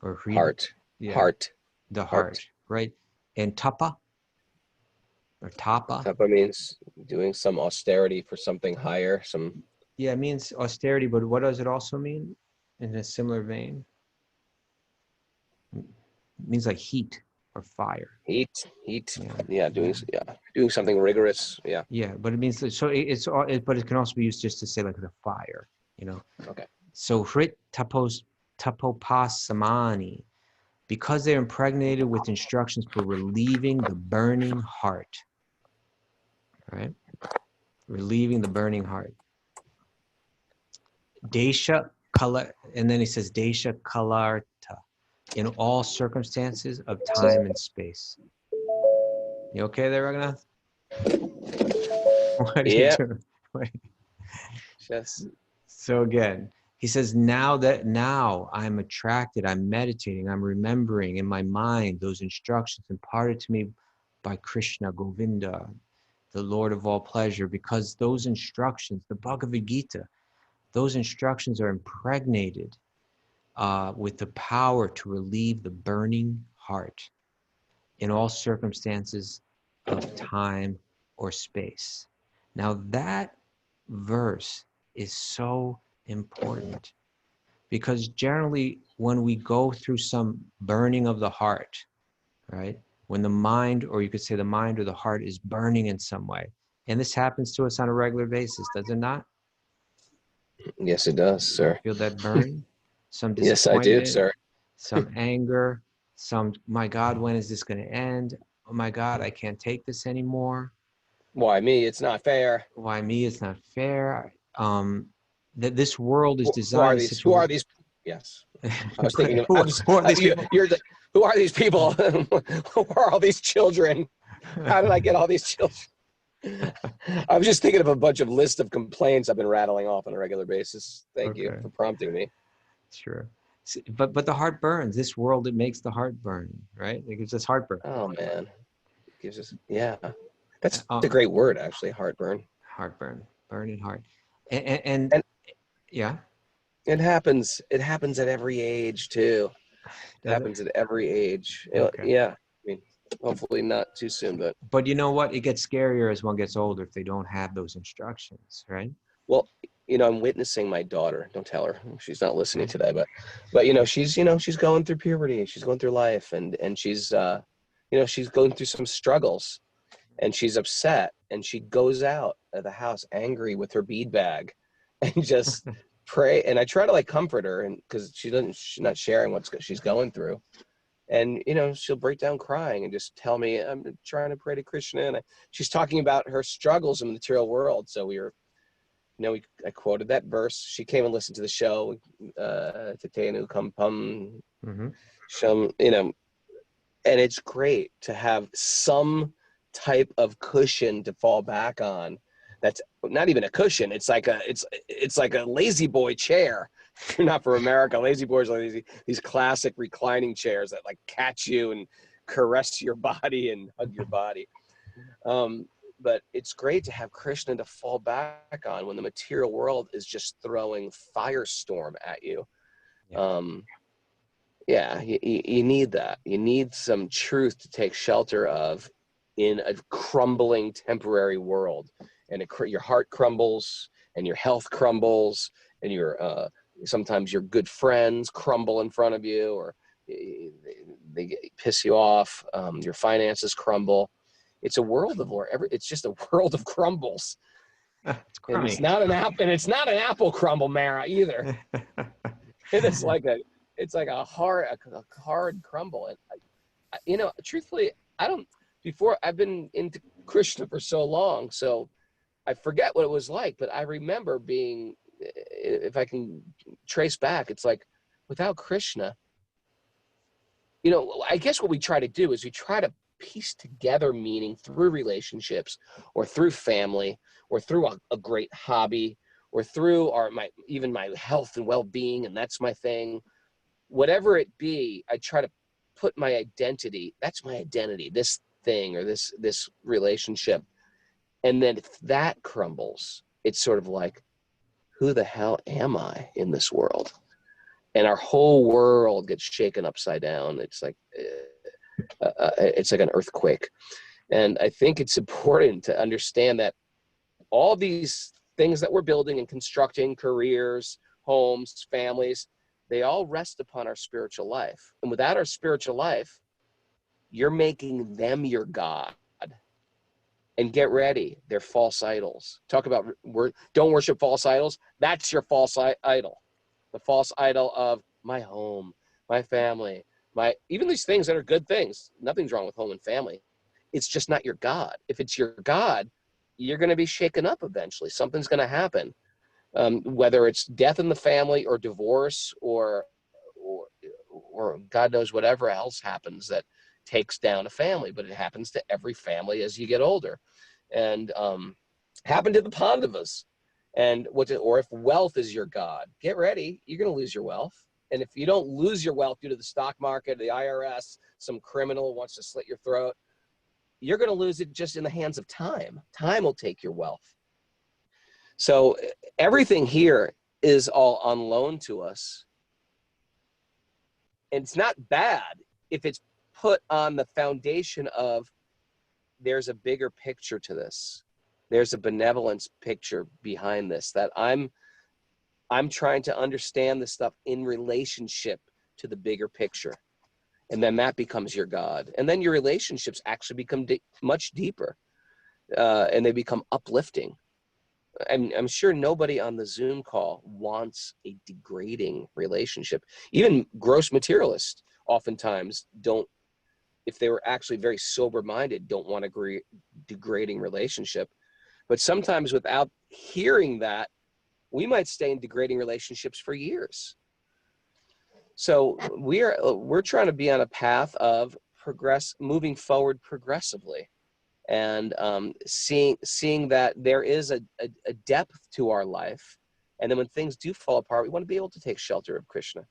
Speaker 3: or hrid.
Speaker 2: Heart.
Speaker 3: Yeah.
Speaker 2: Heart.
Speaker 3: The heart, right? And tapa, or tapa.
Speaker 2: Tapa means doing some austerity for something higher, some.
Speaker 3: Yeah, it means austerity, but what does it also mean in a similar vein? It means like heat or fire.
Speaker 2: Heat. Yeah, doing something rigorous. Yeah.
Speaker 3: Yeah, but it means, so but it can also be used just to say like the fire, you know?
Speaker 2: Okay.
Speaker 3: So hrit tapopasamani, because they're impregnated with instructions for relieving the burning heart, right? Relieving the burning heart. Desha kala, and then he says desha kalarta, in all circumstances of time and space. You okay there, Raghunath? What are you doing?
Speaker 2: Yes.
Speaker 3: So again, he says, now I'm attracted, I'm meditating, I'm remembering in my mind those instructions imparted to me by Krishna, Govinda, the Lord of all pleasure, because those instructions, the Bhagavad Gita, those instructions are impregnated with the power to relieve the burning heart in all circumstances of time or space. Now that verse is so important, because generally when we go through some burning of the heart, right? When the mind, or you could say the mind or the heart, is burning in some way, and this happens to us on a regular basis, does it not?
Speaker 2: Yes, it does, sir.
Speaker 3: Feel that burn? Some
Speaker 2: Yes,
Speaker 3: disappointment,
Speaker 2: I do, sir.
Speaker 3: some anger, some, my God, when is this going to end? Oh my God, I can't take this anymore.
Speaker 2: Why me? It's not fair.
Speaker 3: Why me? It's not fair. That this world is
Speaker 2: Who are
Speaker 3: designed in
Speaker 2: these?
Speaker 3: such a
Speaker 2: Who are
Speaker 3: way.
Speaker 2: these? Yes. I was thinking,
Speaker 3: who, who are these people?
Speaker 2: you're the, who are these people? Who are all these children? How did I get all these children? I was just thinking of a bunch of list of complaints I've been rattling off on a regular basis. Thank you
Speaker 3: Okay.
Speaker 2: for prompting me.
Speaker 3: Sure. But the heart burns. This world, it makes the heart burn, right? It gives us heartburn.
Speaker 2: Oh man, it gives us, yeah. That's a
Speaker 3: Um,
Speaker 2: great word, actually, heartburn.
Speaker 3: heartburn, burning heart, and
Speaker 2: And
Speaker 3: yeah,
Speaker 2: it happens. It happens at every age too. It
Speaker 3: does it?
Speaker 2: happens at every age.
Speaker 3: Okay.
Speaker 2: Yeah. I mean, hopefully not too soon, but
Speaker 3: But you know what? It gets scarier as one gets older if they don't have those instructions, right?
Speaker 2: well, I'm witnessing my daughter. Don't tell her, she's not listening today, but she's going through puberty. She's going through life, and she's she's going through some struggles, and she's upset, and she goes out of the house angry with her bead bag, and just pray. And I try to like comfort her, and because she's not sharing what she's going through, and she'll break down crying and just tell me, I'm trying to pray to Krishna, and she's talking about her struggles in the material world. So I quoted that verse. She came and listened to the show, Tatenu Kampam,
Speaker 3: Mm-hmm.
Speaker 2: and it's great to have some type of cushion to fall back on. That's not even a cushion. It's like a lazy boy chair. If you're not from America, lazy boys are these classic reclining chairs that like catch you and caress your body and hug your body. But it's great to have Krishna to fall back on when the material world is just throwing firestorm at you.
Speaker 3: Yeah.
Speaker 2: You need that. You need some truth to take shelter of in a crumbling temporary world. And your heart crumbles, and your health crumbles, and your sometimes your good friends crumble in front of you, or they piss you off. Your finances crumble. It's a world of it's just a world of crumbles.
Speaker 3: It's
Speaker 2: And
Speaker 3: crying.
Speaker 2: it's not an apple, and it's not an apple crumble, Mara, either. It's like a hard crumble. And truthfully, before I've been into Krishna for so long, so I forget what it was like, but I remember being, if I can trace back, it's like without Krishna, I guess what we try to do is we try to piece together meaning through relationships, or through family, or through a great hobby, or through even my health and well-being, and that's my thing. Whatever it be, I try to put my identity, that's my identity, this thing or this relationship. And then if that crumbles, it's sort of like, who the hell am I in this world? And our whole world gets shaken upside down. It's like an earthquake. And I think it's important to understand that all these things that we're building and constructing, careers, homes, families, they all rest upon our spiritual life. And without our spiritual life, you're making them your God. And get ready, they're false idols. Talk about don't worship false idols. That's your false idol. The false idol of my home, my family, even these things that are good things. Nothing's wrong with home and family. It's just not your God. If it's your God, you're going to be shaken up eventually. Something's going to happen, whether it's death in the family or divorce or God knows whatever else happens that takes down a family. But it happens to every family as you get older, and happened to the Pandavas. And or if wealth is your God, get ready, you're going to lose your wealth. And if you don't lose your wealth due to the stock market, the IRS, some criminal wants to slit your throat, you're going to lose it just in the hands of time. Time will take your wealth. So everything here is all on loan to us. And it's not bad if it's put on the foundation of there's a bigger picture to this. There's a benevolence picture behind this, that I'm trying to understand this stuff in relationship to the bigger picture. And then that becomes your God. And then your relationships actually become much deeper, and they become uplifting. I'm sure nobody on the Zoom call wants a degrading relationship. Even gross materialists oftentimes don't if they were actually very sober-minded, don't want a degrading relationship. But sometimes without hearing that, we might stay in degrading relationships for years. So we're trying to be on a path of moving forward progressively, and seeing that there is a depth to our life. And then when things do fall apart, we want to be able to take shelter of Krishna.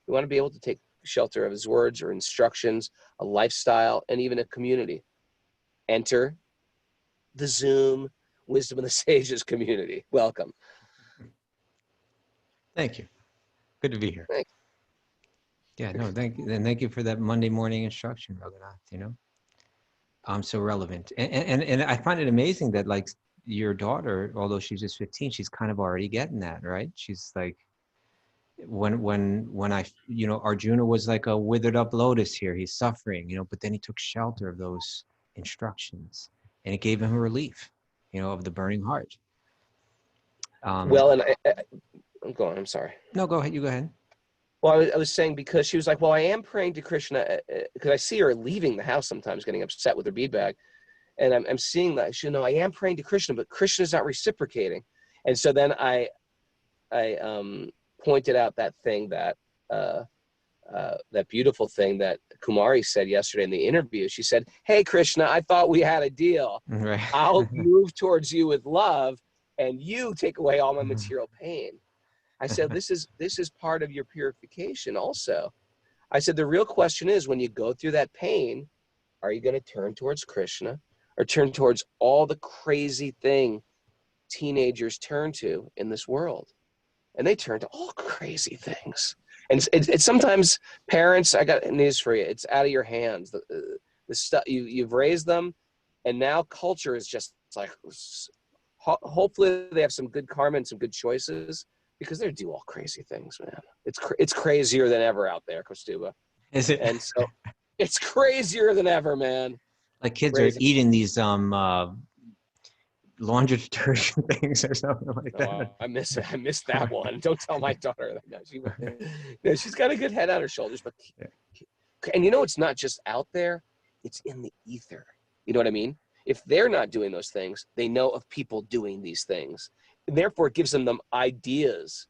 Speaker 2: We want to be able to take shelter of his words or instructions, a lifestyle, and even a community. Enter the Zoom Wisdom of the Sages community. Welcome.
Speaker 3: Thank you. Good to be here.
Speaker 2: Thanks.
Speaker 3: Yeah, no, thank you. And thank you for that Monday morning instruction, Raghunath, you know. So relevant. And I find it amazing that, like, your daughter, although she's just 15, she's kind of already getting that, right? She's like, when I, you know, Arjuna was like a withered up lotus here. He's suffering, you know, but then he took shelter of those instructions, and it gave him a relief, you know, of the burning heart.
Speaker 2: Well, and I'm going, I'm sorry.
Speaker 3: No, go ahead. You go ahead.
Speaker 2: Well, I was saying, because she was like, well, I am praying to Krishna, because I see her leaving the house sometimes, getting upset with her bead bag. And I'm seeing that, she, no, I am praying to Krishna, but Krishna's not reciprocating. And so then I pointed out that thing that beautiful thing that Kumari said yesterday in the interview. She said, hey, Krishna, I thought we had a deal.
Speaker 3: Right.
Speaker 2: I'll move towards you with love, and you take away all my material pain. I said, this is part of your purification also. I said, the real question is, when you go through that pain, are you going to turn towards Krishna or turn towards all the crazy thing teenagers turn to in this world? And they turn to all crazy things. And it's sometimes, parents, I got news for you. It's out of your hands. The stuff you've raised them, and now culture is just like, hopefully they have some good karma and some good choices, because they do all crazy things, man. It's crazier than ever out there, Kaustubha.
Speaker 3: Is it?
Speaker 2: And so it's crazier than ever, man.
Speaker 3: Like kids
Speaker 2: Crazy.
Speaker 3: are eating these laundry detergent things or something like that.
Speaker 2: Oh, I miss it. I miss that one. Don't tell my daughter that. She's got a good head on her shoulders, but and you know, it's not just out there; it's in the ether. You know what I mean? If they're not doing those things, they know of people doing these things, and therefore it gives them ideas.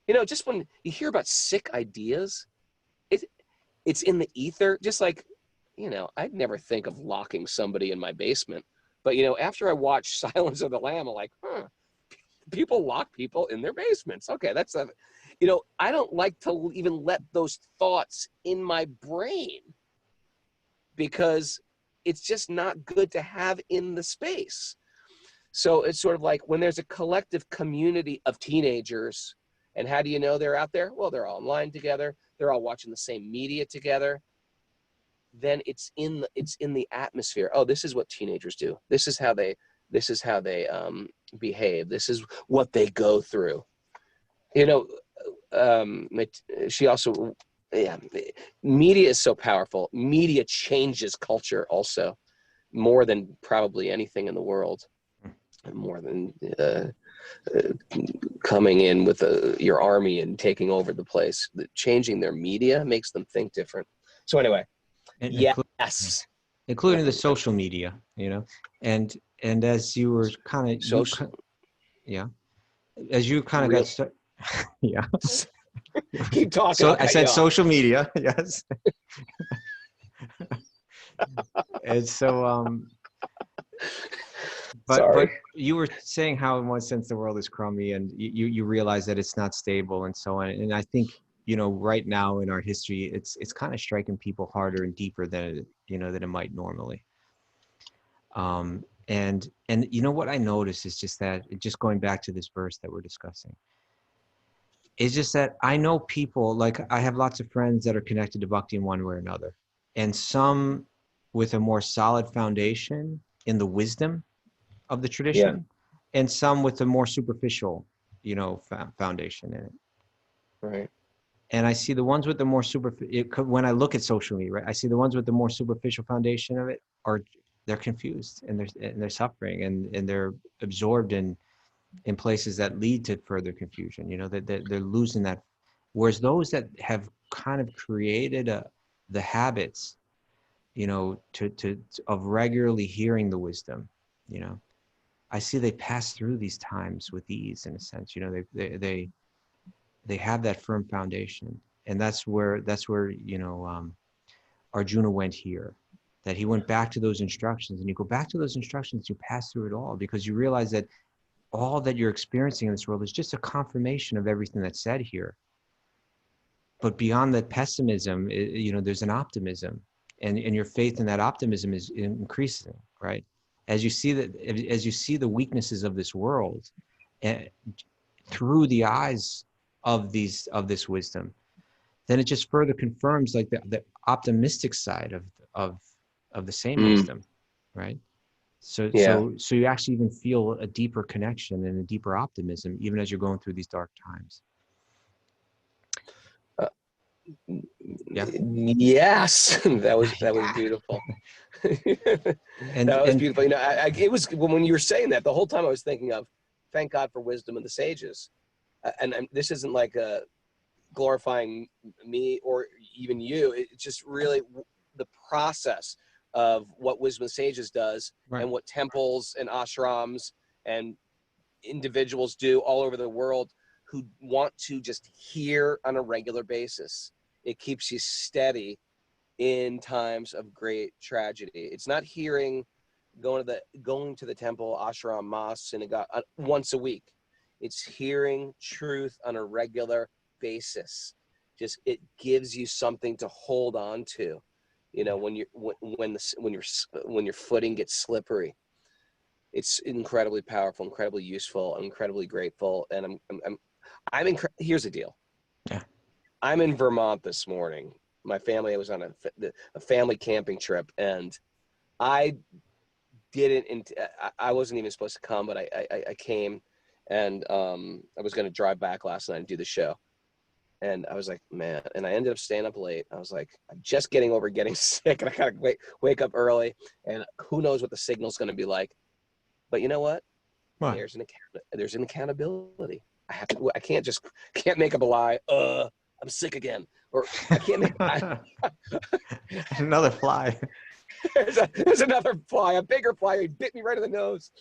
Speaker 2: You know, just when you hear about sick ideas, it's in the ether. Just like, you know, I'd never think of locking somebody in my basement. But, you know, after I watched Silence of the Lamb, I'm like, people lock people in their basements. Okay, that's a, you know, I don't like to even let those thoughts in my brain, because it's just not good to have in the space. So it's sort of like when there's a collective community of teenagers, and how do you know they're out there? Well, they're all online together. They're all watching the same media together. Then it's in the atmosphere. Oh, this is what teenagers do. This is how they behave. This is what they go through. You know, she also, media is so powerful. Media changes culture also, more than probably anything in the world, more than coming in with your army and taking over the place. Changing their media makes them think different. So anyway. Yes,
Speaker 3: including the social media, you know, and as you were kind of as you kind of got started,
Speaker 2: keep talking.
Speaker 3: So I said social media, yes, and so but you were saying how in one sense the world is crummy, and you realize that it's not stable and so on, and I think, you know, right now in our history, it's kind of striking people harder and deeper than it might normally. And you know what I noticed is just that, just going back to this verse that we're discussing, is just that I know people, like I have lots of friends that are connected to Bhakti in one way or another, and some with a more solid foundation in the wisdom of the tradition, and some with a more superficial, you know, foundation in it.
Speaker 2: Right.
Speaker 3: And I see the ones with the more when I look at social media, right, I see the ones with the more superficial foundation of it they're confused, and they're suffering, and they're absorbed in places that lead to further confusion, you know, that they're losing that. Whereas those that have kind of created the habits you know, of regularly hearing the wisdom, you know, I see they pass through these times with ease, in a sense. You know, they have that firm foundation, and that's where you know, Arjuna went here, that he went back to those instructions, and you go back to those instructions, you pass through it all, because you realize that all that you're experiencing in this world is just a confirmation of everything that's said here. But beyond that pessimism, you know, there's an optimism, and your faith in that optimism is increasing, right? As you see the weaknesses of this world, through the eyes of this wisdom, then it just further confirms like the optimistic side of the same wisdom, right? So you actually even feel a deeper connection and a deeper optimism, even as you're going through these dark times. Yeah.
Speaker 2: Yes, that was beautiful. That was beautiful. You know, it was when you were saying that, the whole time I was thinking of, thank God for wisdom and the sages. And this isn't like glorifying me or even you. It's just really the process of what wisdom and sages does, right, and what temples and ashrams and individuals do all over the world who want to just hear on a regular basis. It keeps you steady in times of great tragedy. It's not hearing, going to the temple, ashram, mosque, synagogue once a week. It's hearing truth on a regular basis. Just, it gives you something to hold on to, you know, when your footing gets slippery. It's incredibly powerful, incredibly useful. I'm incredibly grateful, and here's the deal.
Speaker 3: Yeah. I'm
Speaker 2: in Vermont this morning. My family, I was on a family camping trip, and I wasn't even supposed to come, but I came, and I was going to drive back last night and do the show. And I was like, man, and I ended up staying up late. I was like, I'm just getting over getting sick, and I gotta wake up early, and who knows what the signal's going to be like. But you know what? There's an accountability. I can't make up a lie. I'm sick again, or I can't make
Speaker 3: another fly.
Speaker 2: There's another fly, a bigger fly. He bit me right in the nose.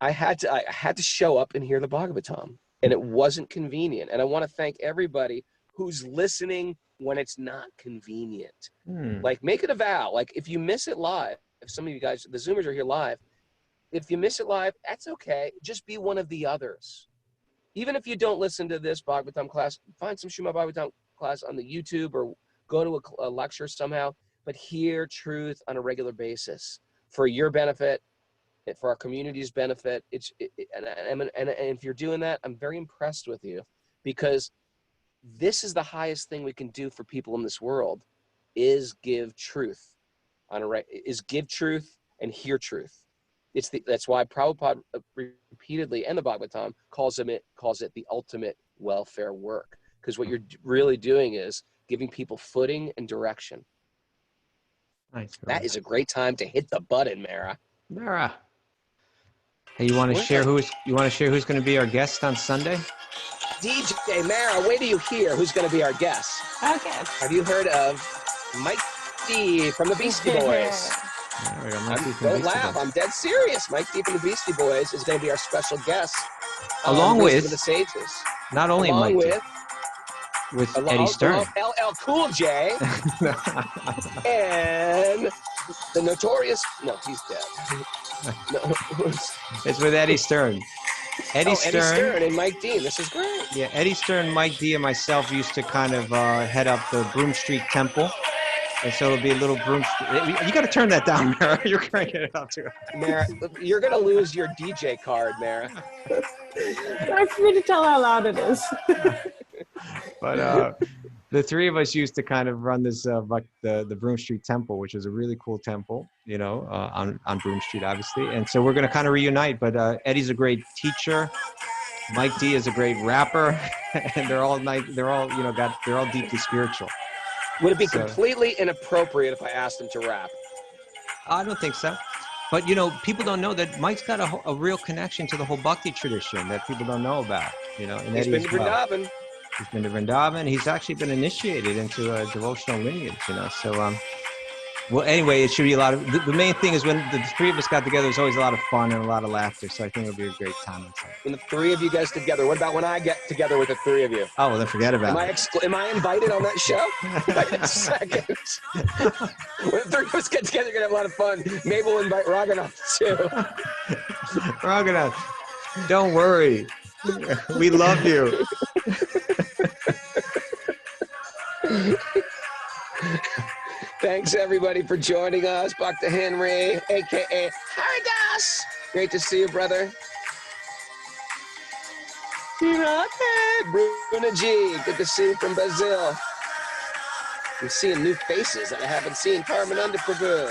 Speaker 2: I had to show up and hear the Bhagavatam, and it wasn't convenient. And I want to thank everybody who's listening when it's not convenient. Like, make it a vow. Like, if you miss it live, if some of you guys, the Zoomers, are here live, if you miss it live, that's okay. Just be one of the others. Even if you don't listen to this Bhagavatam class, find some Srimad Bhagavatam class on the YouTube, or go to a lecture somehow, but hear truth on a regular basis for your benefit, and for our community's benefit. And if you're doing that, I'm very impressed with you, because this is the highest thing we can do for people in this world, is give truth give truth and hear truth. That's why Prabhupada repeatedly, and the Bhagavatam, calls it the ultimate welfare work, because what you're really doing is giving people footing and direction.
Speaker 3: Nice.
Speaker 2: That is a great time to hit the button,
Speaker 3: Mara. Hey, you want to share who's going to be our guest on Sunday?
Speaker 2: DJ Mara, wait till you hear who's going to be our guest.
Speaker 4: Okay.
Speaker 2: Have you heard of Mike D from the Beastie Boys? Don't laugh. I'm dead serious. Mike D from the Beastie Boys is going to be our special guest.
Speaker 3: Along with
Speaker 2: the Sages.
Speaker 3: Not only Mike D. With Eddie Stern.
Speaker 2: LL Cool J. And the notorious... No, he's dead. No.
Speaker 3: It's with Eddie Stern. Eddie Stern
Speaker 2: and Mike D. This is great.
Speaker 3: Yeah, Eddie Stern, Mike D, and myself used to kind of head up the Broom Street Temple. And so it'll be a little Broom Street. You got to turn that down, Mara. You're cranking it up too.
Speaker 2: Mara, you're going to lose your DJ card, Mara.
Speaker 4: Hard for me to tell how loud it is.
Speaker 3: But the three of us used to kind of run this the Broom Street Temple, which is a really cool temple, you know, on Broom Street, obviously. And so we're going to kind of reunite. But Eddie's a great teacher. Mike D is a great rapper, and they're all deeply spiritual.
Speaker 2: Would it be completely inappropriate if I asked him to rap?
Speaker 3: I don't think so. But, you know, people don't know that Mike's got a real connection to the whole Bhakti tradition that people don't know about, you know. And
Speaker 2: he's been to Vrindavan.
Speaker 3: He's been to Vrindavan. He's actually been initiated into a devotional lineage, you know. So Well, anyway, it should be a lot of. The main thing is when the three of us got together, there's always a lot of fun and a lot of laughter. So I think it'll be a great time on Sunday.
Speaker 2: When the three of you guys together, what about when I get together with the three of you?
Speaker 3: Oh, well, then forget about it.
Speaker 2: Am I invited on that show? Wait a second. When the three of us get together, we're going to have a lot of fun. Maybe we'll invite Raghunath too.
Speaker 3: Raghunath, don't worry. We love you.
Speaker 2: Thanks everybody for joining us. Bhakti Henry, aka Haridas. Great to see you, brother. Bruna G, good to see you from Brazil. I'm seeing new faces that I haven't seen. Paramananda Prabhu.